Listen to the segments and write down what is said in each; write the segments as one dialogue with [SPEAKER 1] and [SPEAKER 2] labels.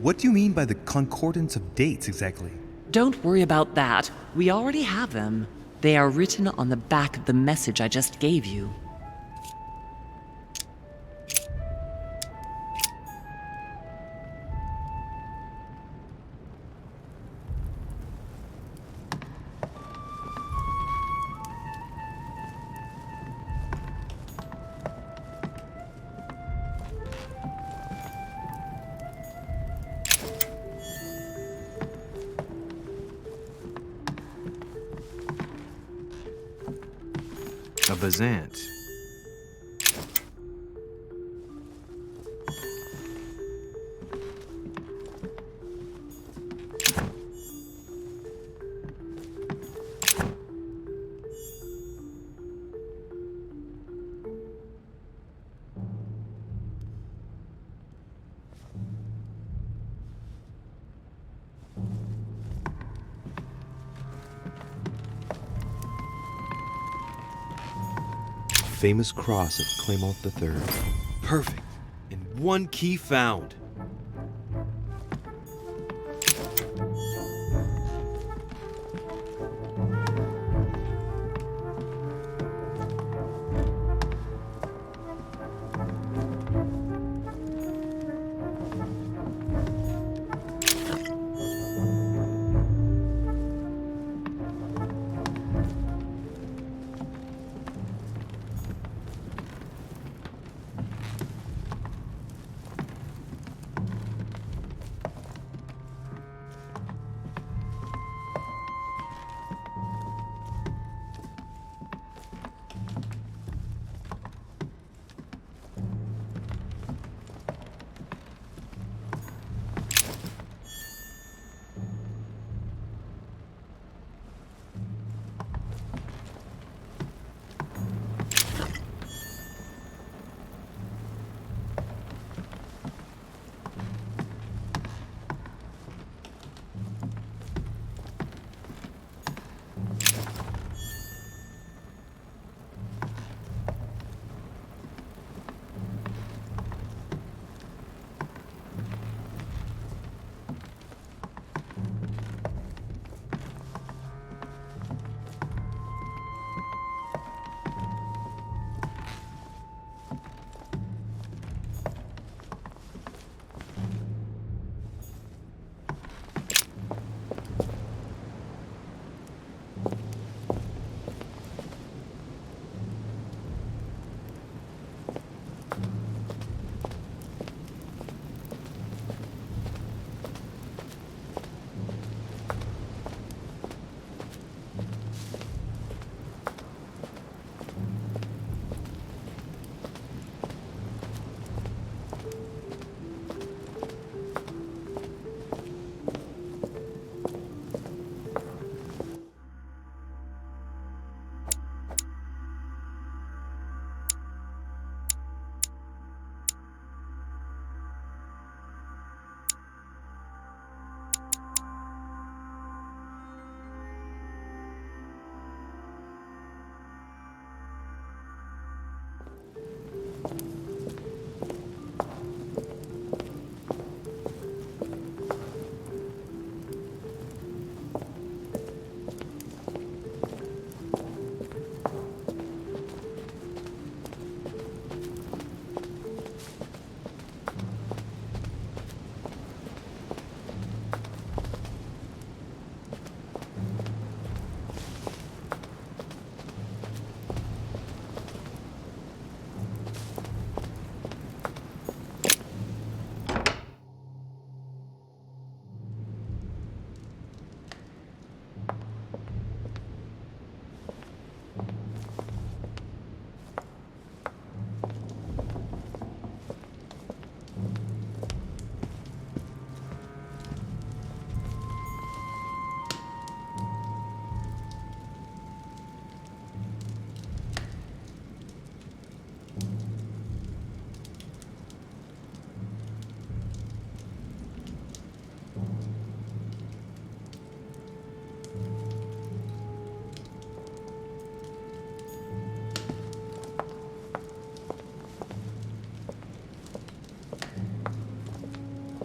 [SPEAKER 1] what do you mean by the concordance of dates exactly?
[SPEAKER 2] Don't worry about that. We already have them. They are written on the back of the message I just gave you.
[SPEAKER 3] A vazant.
[SPEAKER 4] Famous cross of Clement III.
[SPEAKER 3] Perfect. And one key found.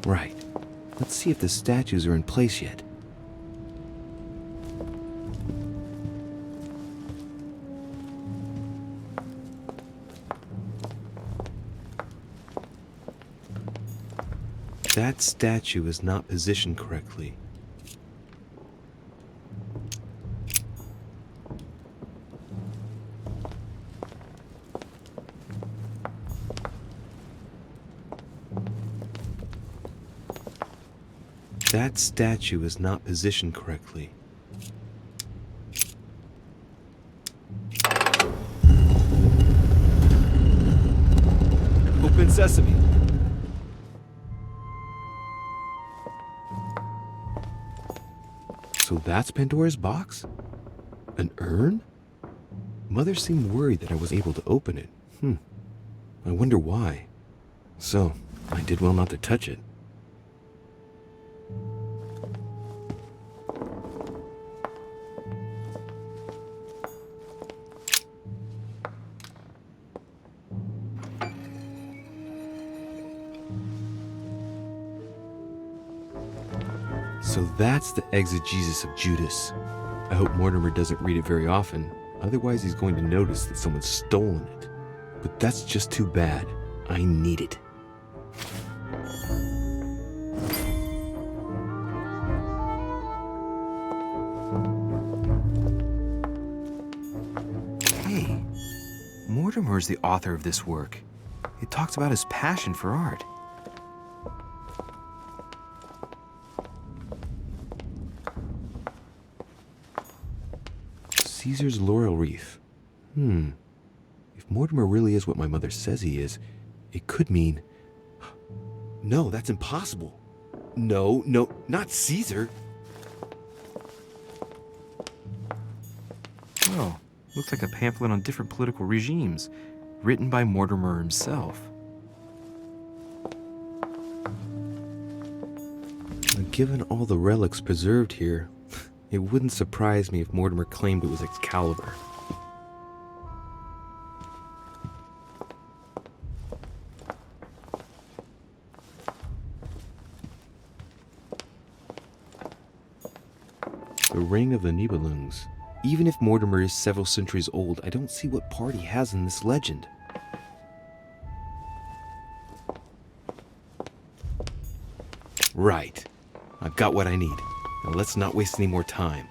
[SPEAKER 4] Right. Let's see if the statues are in place yet. That statue is not positioned correctly. That statue is not positioned correctly.
[SPEAKER 3] Open sesame.
[SPEAKER 4] So that's Pandora's box? An urn? Mother seemed worried that I was able to open it. I wonder why. So, I did well not to touch it. So that's the exegesis of Judas. I hope Mortimer doesn't read it very often, otherwise he's going to notice that someone's stolen it. But that's just too bad. I need it.
[SPEAKER 5] Hey, Mortimer is the author of this work. It talks about his passion for art.
[SPEAKER 4] Caesar's laurel wreath. If Mortimer really is what my mother says he is, it could mean... No, that's impossible. No, not Caesar.
[SPEAKER 5] Well, looks like a pamphlet on different political regimes, written by Mortimer himself.
[SPEAKER 4] Given all the relics preserved here, it wouldn't surprise me if Mortimer claimed it was Excalibur. The Ring of the Nibelungs. Even if Mortimer is several centuries old, I don't see what part he has in this legend. Right. I've got what I need. Now let's not waste any more time.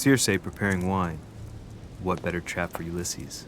[SPEAKER 5] Circe preparing wine. What better trap for Ulysses?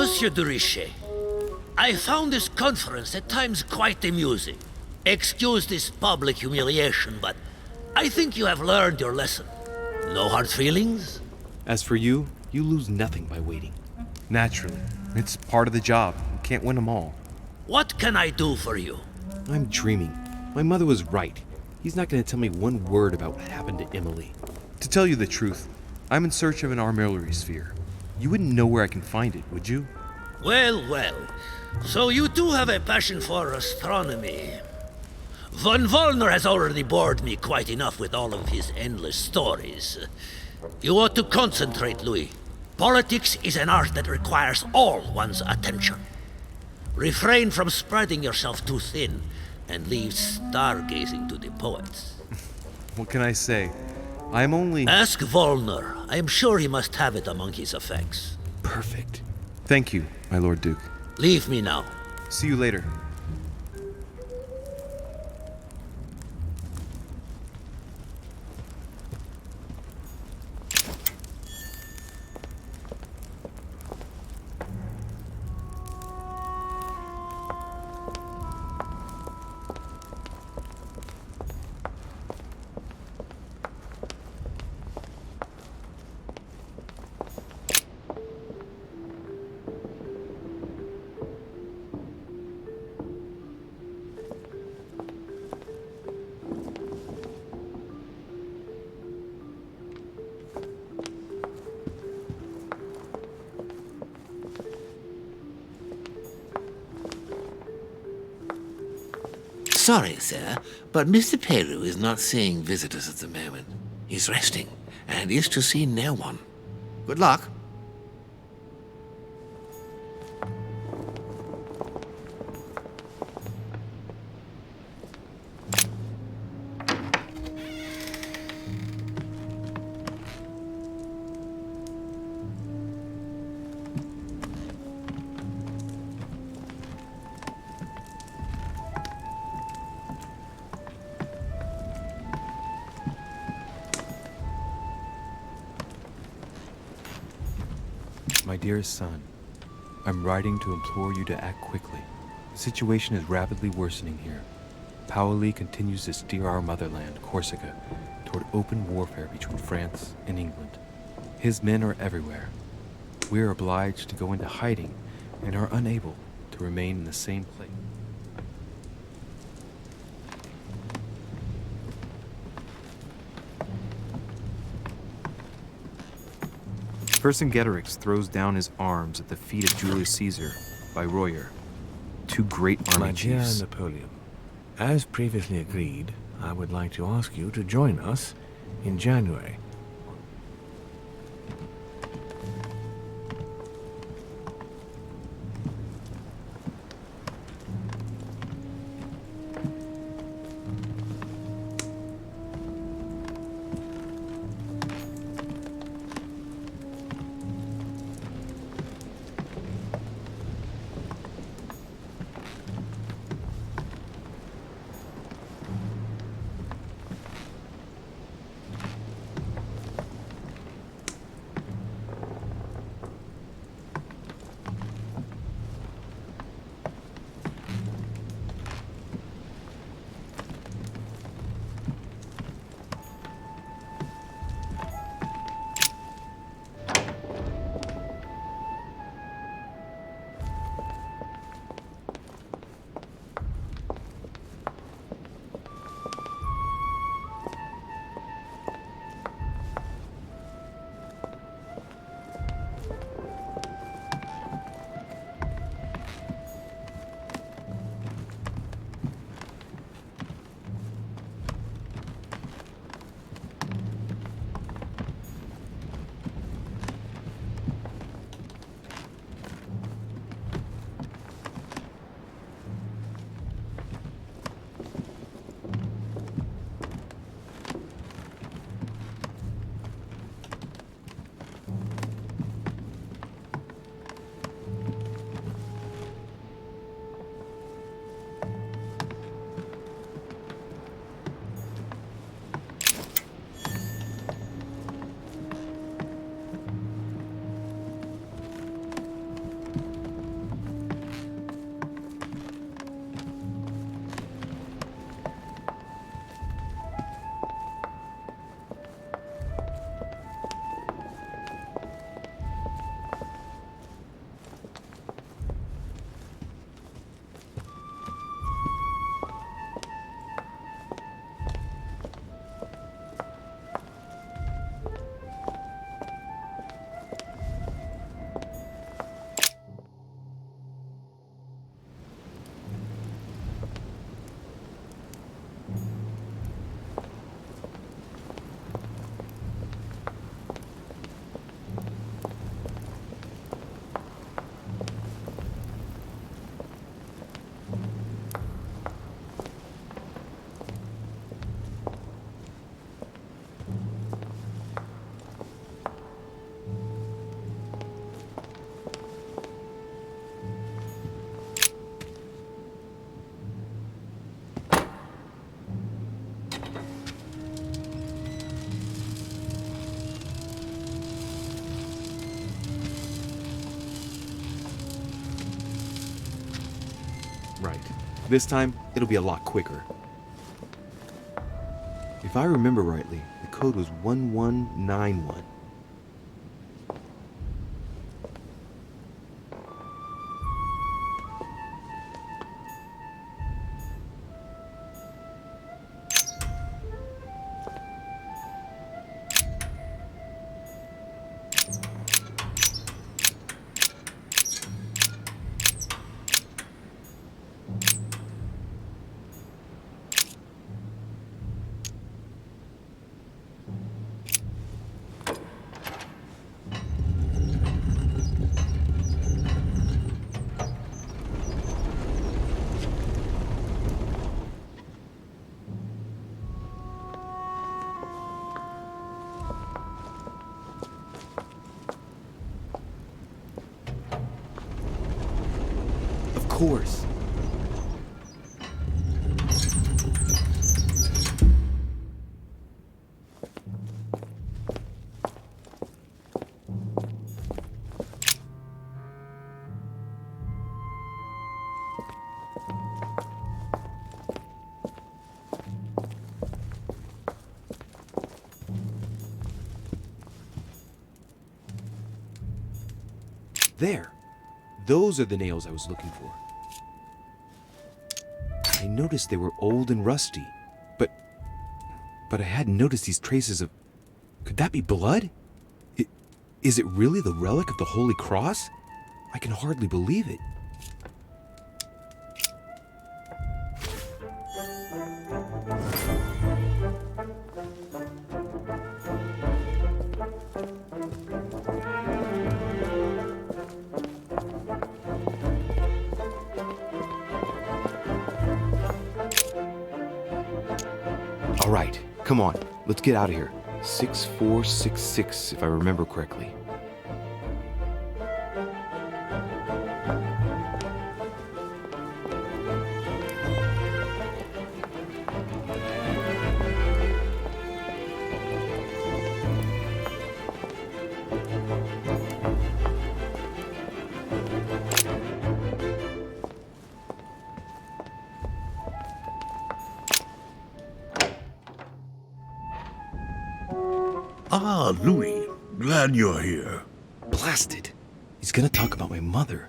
[SPEAKER 6] Monsieur de Richet, I found this conference at times quite amusing. Excuse this public humiliation, but I think you have learned your lesson. No hard feelings?
[SPEAKER 4] As for you, you lose nothing by waiting.
[SPEAKER 1] Naturally. It's part of the job. You can't win them all.
[SPEAKER 6] What can I do for you?
[SPEAKER 4] I'm dreaming. My mother was right. He's not going to tell me one word about what happened to Emily.
[SPEAKER 1] To tell you the truth, I'm in search of an armillary sphere. You wouldn't know where I can find it, would you?
[SPEAKER 6] Well, well. So you do have a passion for astronomy. Von Wollner has already bored me quite enough with all of his endless stories. You ought to concentrate, Louis. Politics is an art that requires all one's attention. Refrain from spreading yourself too thin, and leave stargazing to the poets.
[SPEAKER 1] What can I say? I'm only...
[SPEAKER 6] Ask Wollner. I am sure he must have it among his effects.
[SPEAKER 4] Perfect.
[SPEAKER 1] Thank you, my Lord Duke.
[SPEAKER 6] Leave me now.
[SPEAKER 1] See you later.
[SPEAKER 7] Sorry, sir, but Mr. Peru is not seeing visitors at the moment. He's resting, and is to see no one. Good luck.
[SPEAKER 5] My dearest son, I'm writing to implore you to act quickly. The situation is rapidly worsening here. Paoli continues to steer our motherland, Corsica, toward open warfare between France and England. His men are everywhere. We are obliged to go into hiding and are unable to remain in the same place. Vercingetorix throws down his arms at the feet of Julius Caesar by Royer, two great army
[SPEAKER 8] My dear
[SPEAKER 5] chiefs.
[SPEAKER 8] Napoleon, as previously agreed, I would like to ask you to join us in January.
[SPEAKER 4] Right. This time, it'll be a lot quicker. If I remember rightly, the code was 1191. Of course. There. Those are the nails I was looking for. I noticed they were old and rusty, but I hadn't noticed these traces of... Could that be blood? Is it really the relic of the Holy Cross? I can hardly believe it. All right, come on, let's get out of here. 6466, if I remember correctly.
[SPEAKER 9] Ah, Louis. Glad you're here.
[SPEAKER 4] Blasted. He's gonna talk about my mother.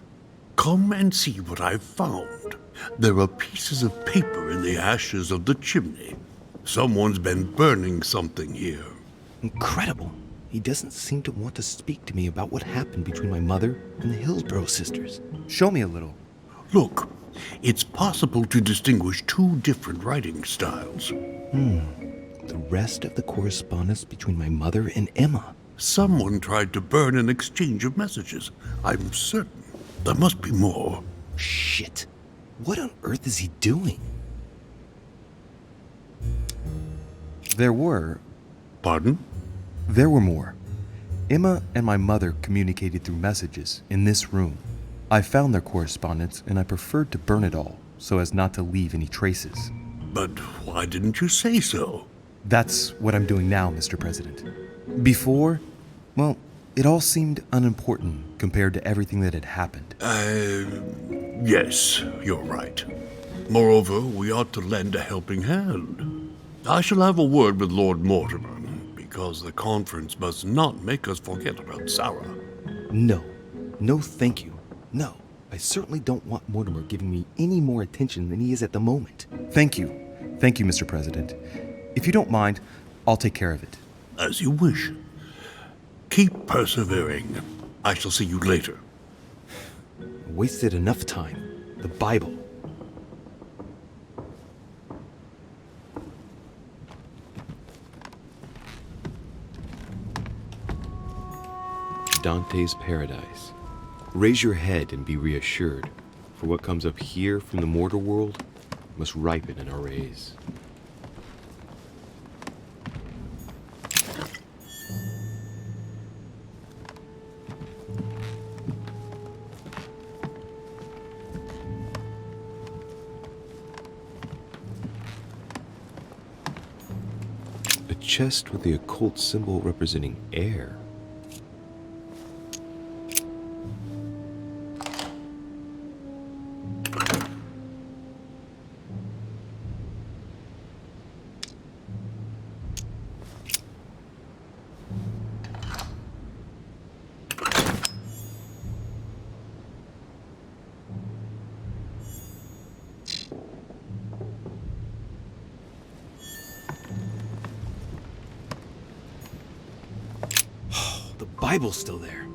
[SPEAKER 9] Come and see what I've found. There are pieces of paper in the ashes of the chimney. Someone's been burning something here.
[SPEAKER 4] Incredible. He doesn't seem to want to speak to me about what happened between my mother and the Hillsborough sisters.
[SPEAKER 1] Show me a little.
[SPEAKER 9] Look, it's possible to distinguish two different writing styles.
[SPEAKER 4] The rest of the correspondence between my mother and Emma.
[SPEAKER 9] Someone tried to burn an exchange of messages. I'm certain. There must be more.
[SPEAKER 4] Shit. What on earth is he doing?
[SPEAKER 1] There were
[SPEAKER 9] Pardon?
[SPEAKER 1] There were more. Emma and my mother communicated through messages in this room. I found their correspondence and I preferred to burn it all so as not to leave any traces.
[SPEAKER 9] But why didn't you say so?
[SPEAKER 1] That's what I'm doing now, Mr. President. Before, well, it all seemed unimportant compared to everything that had happened.
[SPEAKER 9] Yes, you're right. Moreover, we ought to lend a helping hand. I shall have a word with Lord Mortimer, because the conference must not make us forget about Sarah.
[SPEAKER 4] No. No, thank you. No. I certainly don't want Mortimer giving me any more attention than he is at the moment.
[SPEAKER 1] Thank you. Thank you, Mr. President. If you don't mind, I'll take care of it.
[SPEAKER 9] As you wish. Keep persevering. I shall see you later.
[SPEAKER 4] I wasted enough time. The Bible. Dante's Paradise. Raise your head and be reassured, for what comes up here from the mortal world must ripen in our rays. A chest with the occult symbol representing air.
[SPEAKER 3] Bible's still there.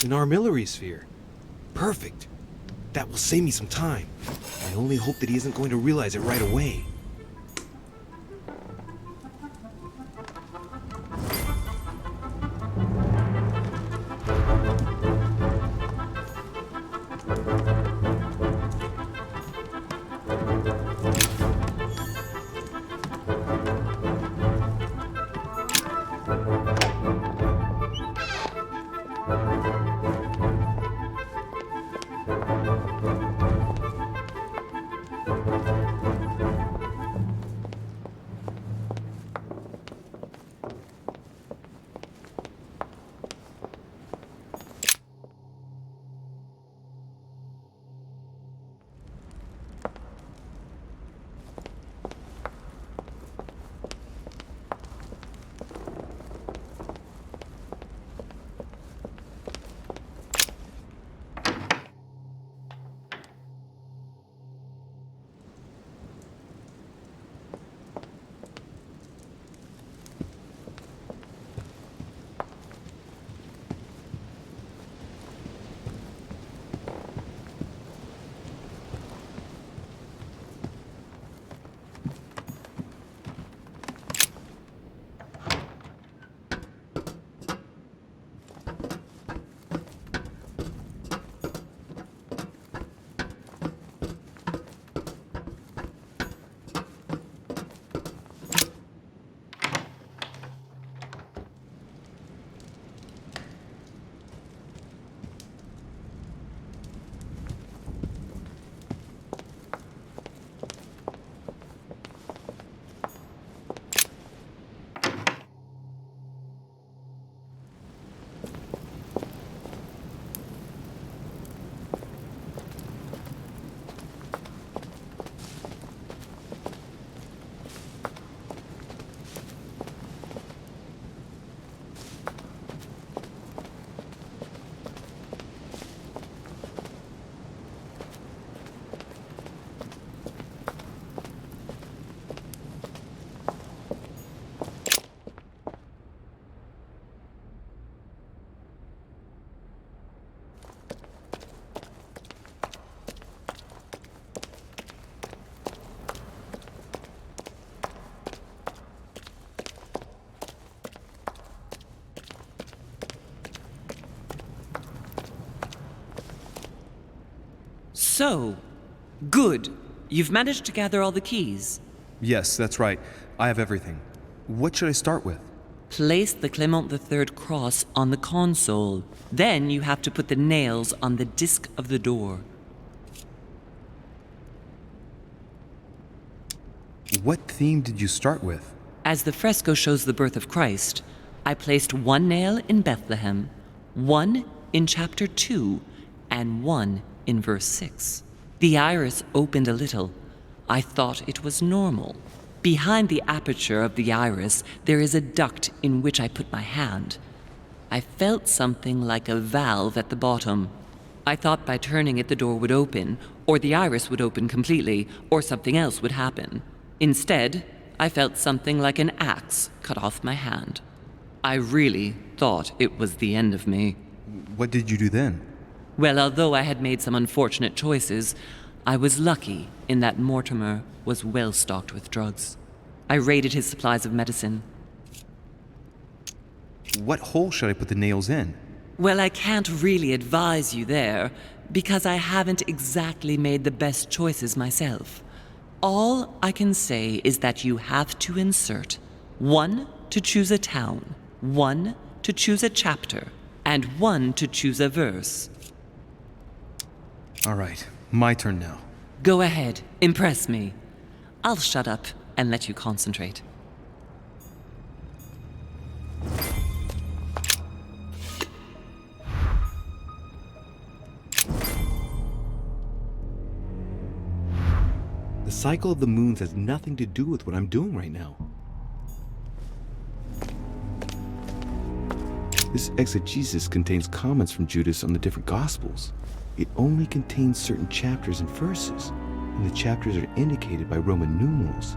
[SPEAKER 3] An armillary sphere. Perfect. That will save me some time. I only hope that he isn't going to realize it right away.
[SPEAKER 2] So, good. You've managed to gather all the keys.
[SPEAKER 1] Yes, that's right. I have everything. What should I start with?
[SPEAKER 2] Place the Clement III cross on the console. Then you have to put the nails on the disc of the door.
[SPEAKER 1] What theme did you start with?
[SPEAKER 2] As the fresco shows the birth of Christ, I placed one nail in Bethlehem, one in chapter 2, and one in verse 6. The iris opened a little. I thought it was normal. Behind the aperture of the iris, there is a duct in which I put my hand. I felt something like a valve at the bottom. I thought by turning it the door would open, or the iris would open completely, or something else would happen. Instead, I felt something like an axe cut off my hand. I really thought it was the end of me.
[SPEAKER 1] What did you do then?
[SPEAKER 2] Well, although I had made some unfortunate choices, I was lucky in that Mortimer was well stocked with drugs. I raided his supplies of medicine.
[SPEAKER 1] What hole should I put the nails in?
[SPEAKER 2] Well, I can't really advise you there, because I haven't exactly made the best choices myself. All I can say is that you have to insert 1 to choose a town, 1 to choose a chapter, and 1 to choose a verse.
[SPEAKER 1] All right, my turn now.
[SPEAKER 2] Go ahead, impress me. I'll shut up and let you concentrate.
[SPEAKER 4] The cycle of the moons has nothing to do with what I'm doing right now. This exegesis contains comments from Judas on the different Gospels. It only contains certain chapters and verses, and the chapters are indicated by Roman numerals.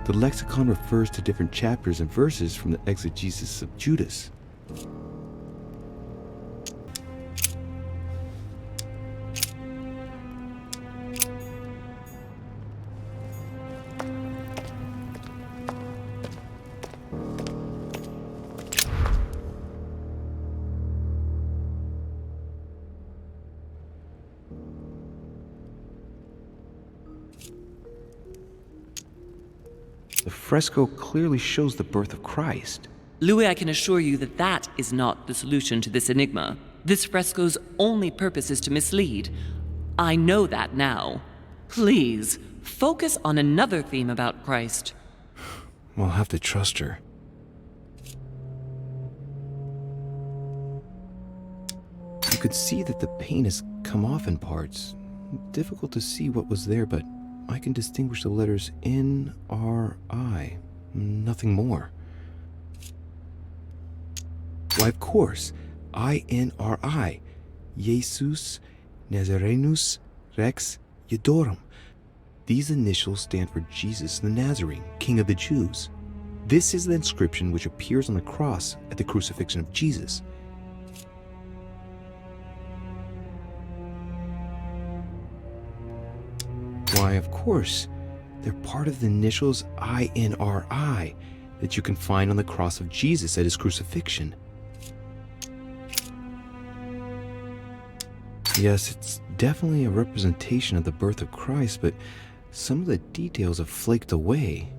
[SPEAKER 4] The lexicon refers to different chapters and verses from the exegesis of Judas. The fresco clearly shows the birth of Christ.
[SPEAKER 2] Louis, I can assure you that that is not the solution to this enigma. This fresco's only purpose is to mislead. I know that now. Please, focus on another theme about Christ.
[SPEAKER 4] I'll have to trust her. You could see that the paint has come off in parts. Difficult to see what was there, but I can distinguish the letters N, R, I. Nothing more. Why, of course, INRI. Jesus Nazarenus Rex Eudorum. These initials stand for Jesus the Nazarene, King of the Jews. This is the inscription which appears on the cross at the crucifixion of Jesus. Why, of course, they're part of the initials INRI that you can find on the cross of Jesus at his crucifixion. Yes, it's definitely a representation of the birth of Christ, but some of the details have flaked away.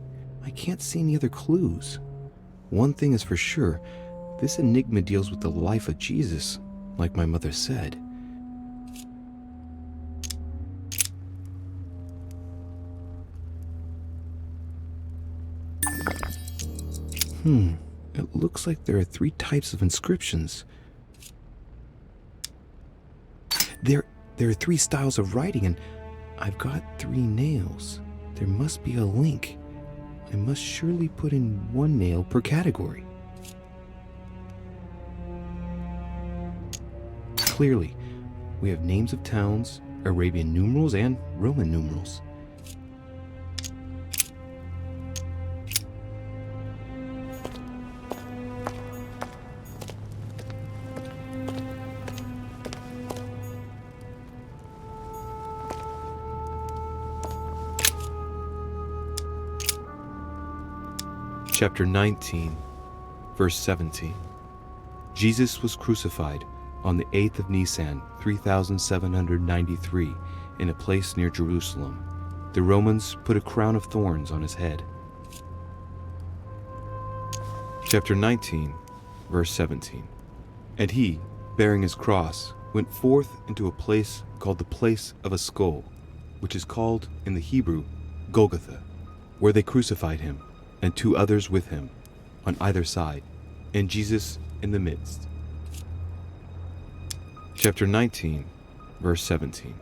[SPEAKER 4] I can't see any other clues. One thing is for sure, this enigma deals with the life of Jesus, like my mother said. It looks like there are 3 types of inscriptions. There are 3 styles of writing, and I've got 3 nails. There must be a link. I must surely put in 1 nail per category. Clearly, we have names of towns, Arabian numerals, and Roman numerals. Chapter 19, verse 17. Jesus was crucified on the 8th of Nisan, 3793, in a place near Jerusalem. The Romans put a crown of thorns on his head. Chapter 19, verse 17. And he, bearing his cross, went forth into a place called the place of a skull, which is called in the Hebrew Golgotha, where they crucified him, and 2 others with him, on either side, and Jesus in the midst. Chapter 19, verse 17.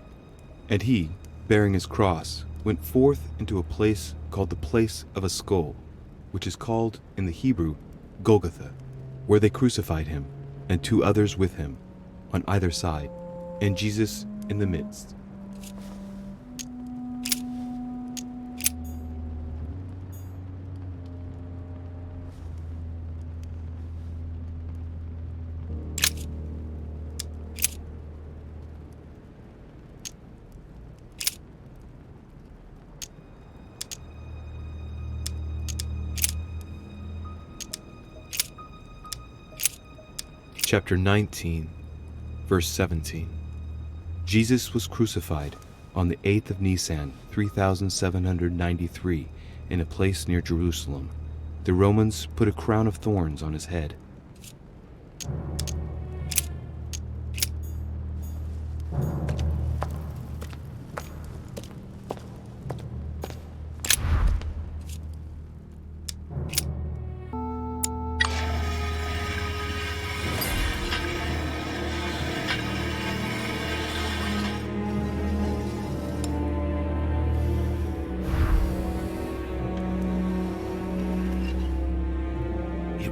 [SPEAKER 4] And he, bearing his cross, went forth into a place called the place of a skull, which is called in the Hebrew Golgotha, where they crucified him, and 2 others with him, on either side, and Jesus in the midst. Chapter 19, verse 17. Jesus was crucified on the 8th of Nisan, 3793, in a place near Jerusalem. The Romans put a crown of thorns on his head.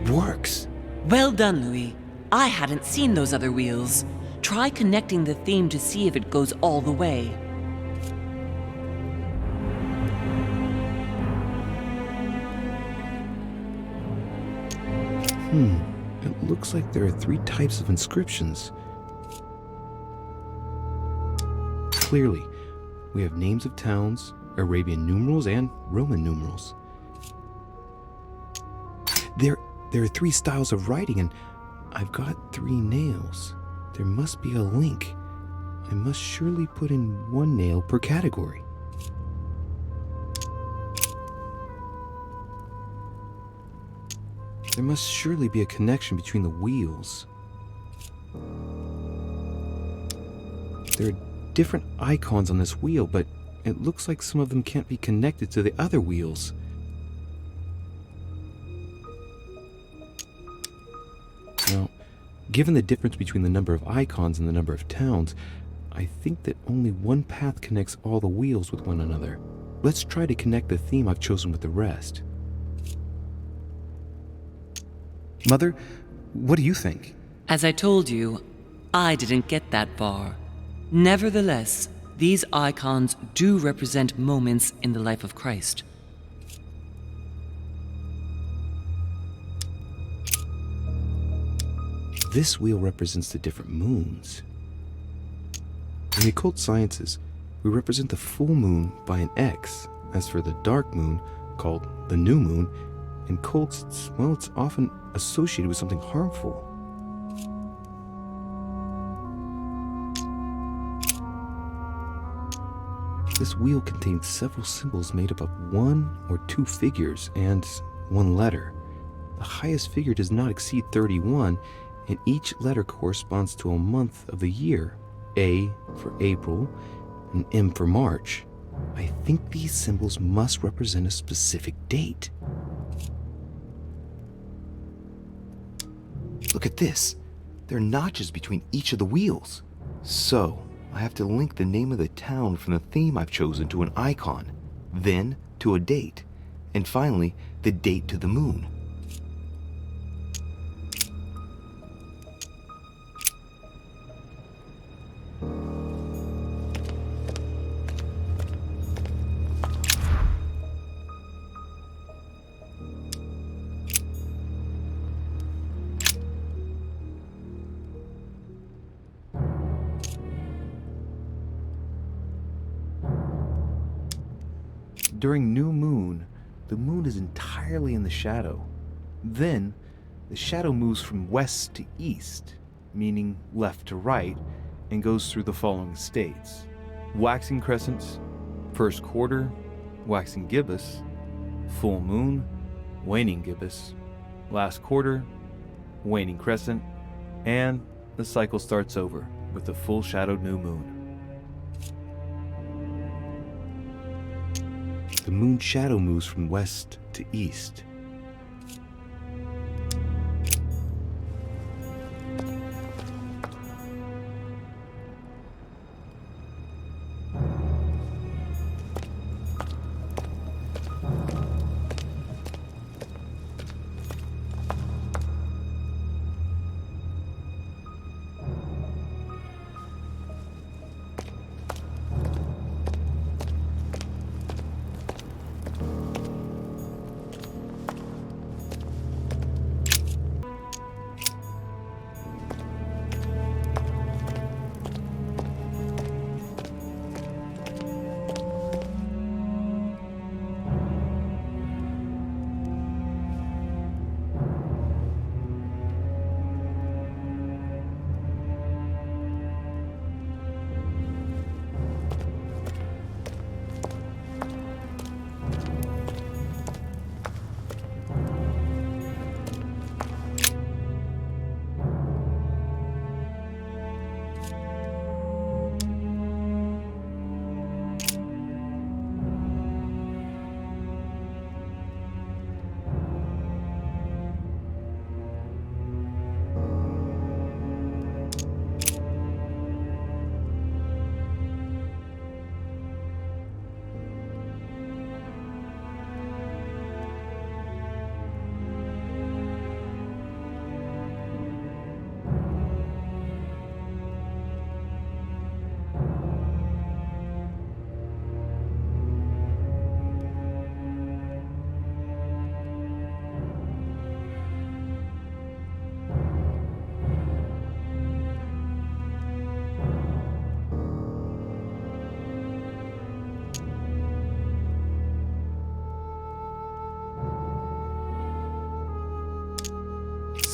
[SPEAKER 7] Works.
[SPEAKER 2] Well done, Louis. I hadn't seen those other wheels. Try connecting the theme to see if it goes all the way.
[SPEAKER 4] It looks like there are 3 types of inscriptions. Clearly, we have names of towns, Arabian numerals, and Roman numerals. There are 3 styles of writing, and I've got 3 nails. There must be a link. I must surely put in 1 nail per category. There must surely be a connection between the wheels. There are different icons on this wheel, but it looks like some of them can't be connected to the other wheels. Now, given the difference between the number of icons and the number of towns, I think that only 1 path connects all the wheels with one another. Let's try to connect the theme I've chosen with the rest.
[SPEAKER 1] Mother, what do you think?
[SPEAKER 2] As I told you, I didn't get that far. Nevertheless, these icons do represent moments in the life of Christ.
[SPEAKER 4] This wheel represents the different moons. In the occult sciences, we represent the full moon by an X. As for the dark moon, called the new moon, in cults, it's often associated with something harmful. This wheel contains several symbols made up of 1 or 2 figures and 1 letter. The highest figure does not exceed 31, and each letter corresponds to a month of the year. A for April, and M for March. I think these symbols must represent a specific date.
[SPEAKER 1] Look at this. There are notches between each of the wheels. So, I have to link the name of the town from the theme I've chosen to an icon, then to a date, and finally, the date to the moon.
[SPEAKER 4] During new moon, the moon is entirely in the shadow. Then, the shadow moves from west to east, meaning left to right, and goes through the following states.
[SPEAKER 5] waxing crescents, first quarter, waxing gibbous, full moon, waning gibbous, last quarter, waning crescent, and the cycle starts over with the full shadowed new moon.
[SPEAKER 4] The moon shadow moves from west to east.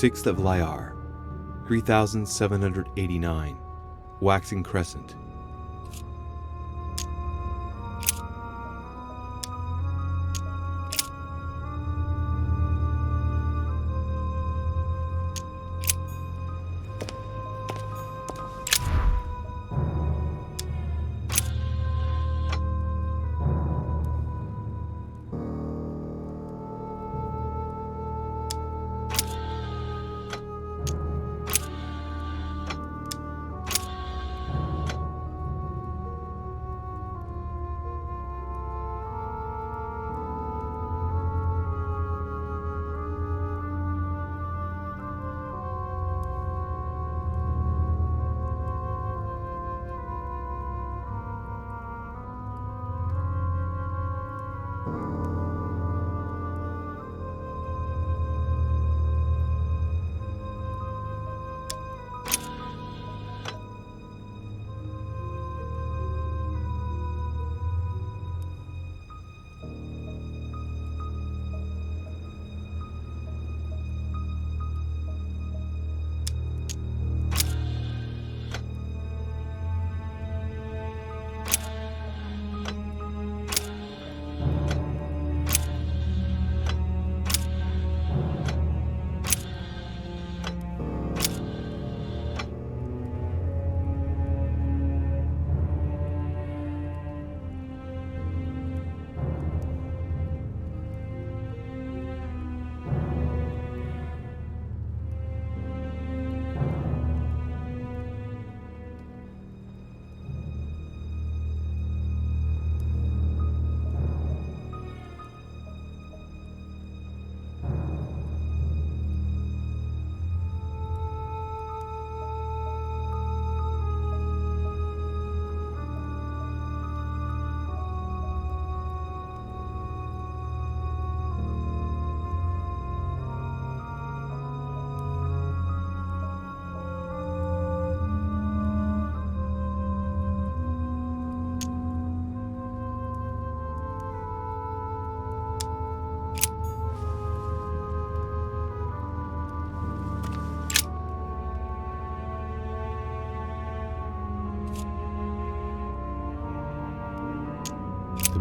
[SPEAKER 4] Sixth of Lyar, 3789, waxing crescent.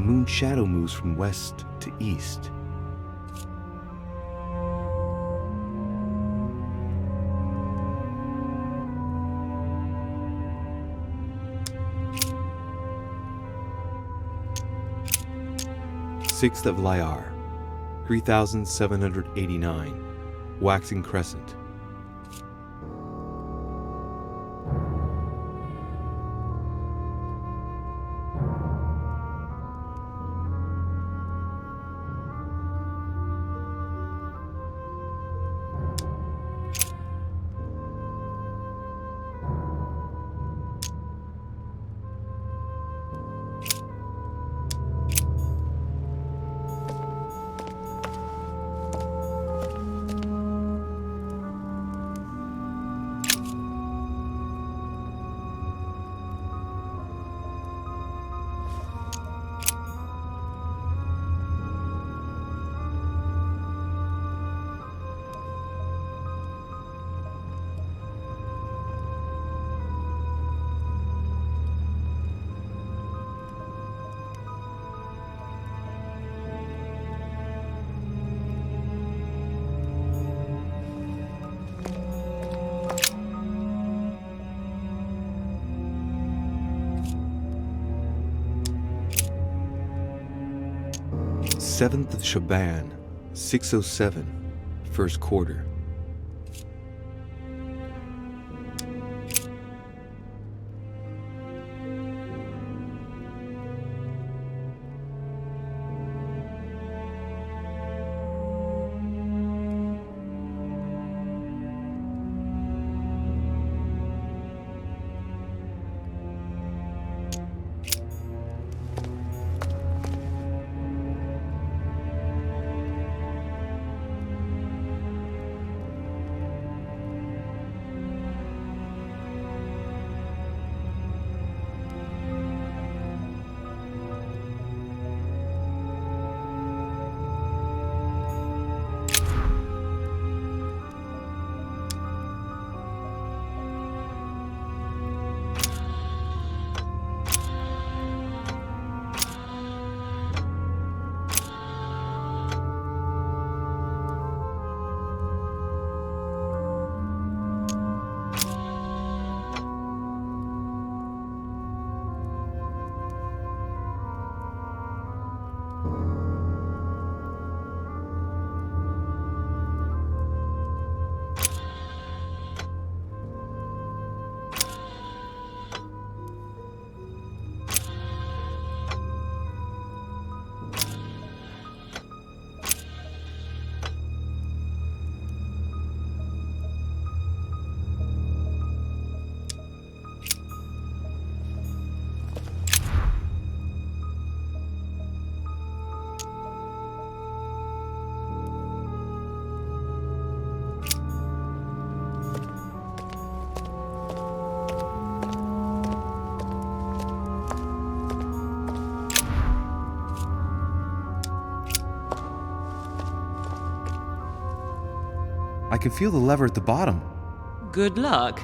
[SPEAKER 4] moon's shadow moves from west to east. Sixth of Lyar, 3789, waxing crescent. Seventh of Shaban, 607, first quarter. I can feel the lever at the bottom.
[SPEAKER 2] Good luck.